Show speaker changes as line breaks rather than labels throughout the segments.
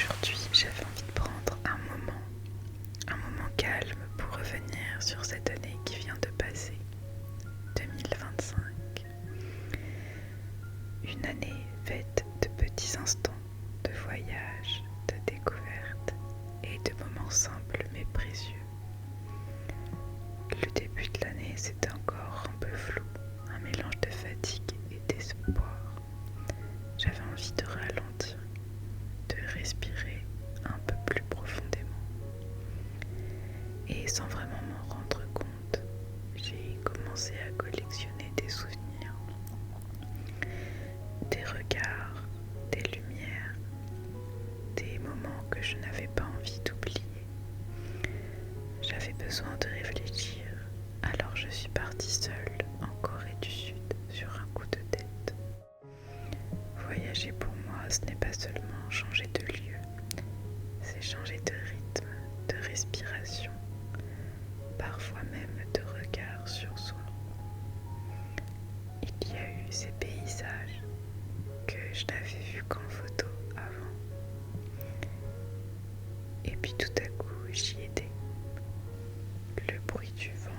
Aujourd'hui, j'avais envie de prendre un moment calme pour revenir sur cette année qui vient de passer, 2025. Une année faite de petits instants, de voyages, de découvertes et de moments simples mais précieux. Le début de l'année, c'était encore un peu flou, un mélange de fatigue et d'espoir. J'avais envie de ralentir, de respirer un peu plus profondément. Et sans vraiment m'en rendre compte, j'ai commencé à collectionner des souvenirs, des regards, des lumières, des moments que je n'avais pas envie d'oublier. J'avais besoin de réfléchir, alors je suis partie seule en Corée du Sud sur un coup de tête. Voyager pour moi, ce n'est pas seulement changer de lieu, c'est changer de rythme, de respiration, parfois même de regard sur soi. Il y a eu ces paysages que je n'avais vus qu'en photo avant. Et puis tout à coup, j'y étais. Le bruit du vent,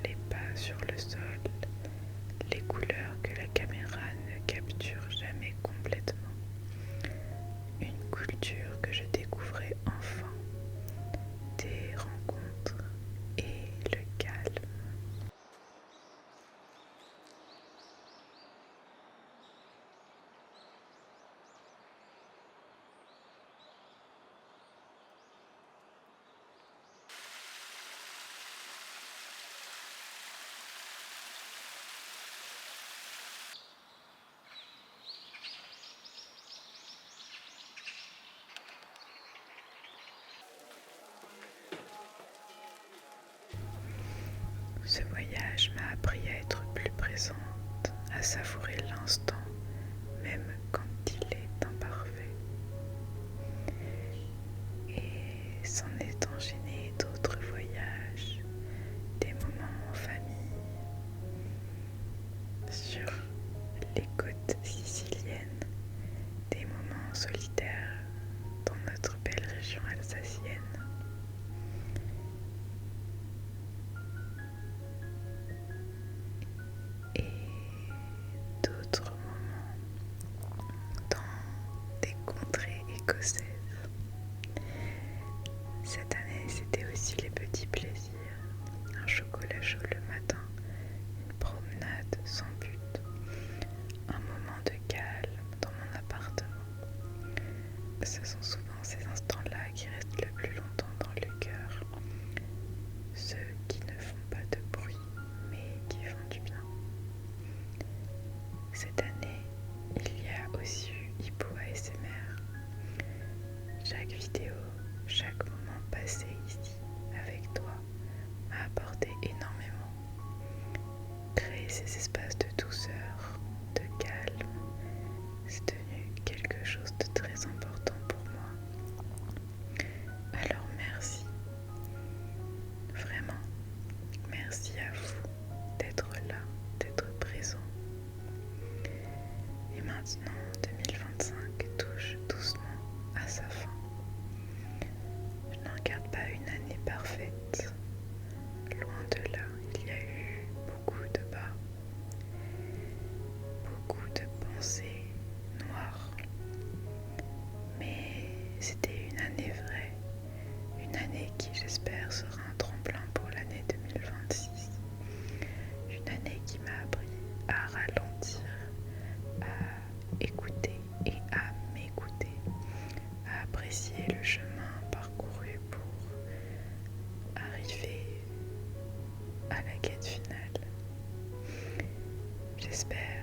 les pas sur le sol, les couleurs que la caméra ne capture jamais complètement. Une culture que je découvrais enfin, des rencontres et le calme. Ce voyage m'a appris à être plus présente, à savourer l'instant, même quand il est imparfait. Et s'en est enchaîné d'autres voyages, des moments en famille, sur les côtes siciliennes, des moments solitaires dans notre belle région alsacienne. Et d'autres moments dans des contrées écossaises. Cette année, c'était aussi les petits plaisirs. Un chocolat chaud le matin, une promenade sans but, un moment de calme dans mon appartement. Ce sont souvent ces instants-là qui restent le plus longtemps dans le cœur. Ceux qui ne font pas de bruit, mais qui font du bien. Cette année, il y a aussi eu Hippo ASMR. Chaque vidéo, chaque moment passé ici avec toi m'a apporté énormément. Créer ces espaces de douceur, de calme, c'est devenu quelque chose de très important pour moi. Alors merci, vraiment, merci à vous d'être là, d'être présent. Et maintenant, 2025 touche doucement à sa fin. Je ne regarde pas une année parfaite. Loin de là, il y a eu beaucoup de bas, beaucoup de pensées noires. Mais c'était une année vraie, une année qui j'espère sera un tremplin pour l'année 2026. Une année qui m'a appris à ralentir, à écouter et à m'écouter, à apprécier le chemin parcouru pour arriver à la quête finale. J'espère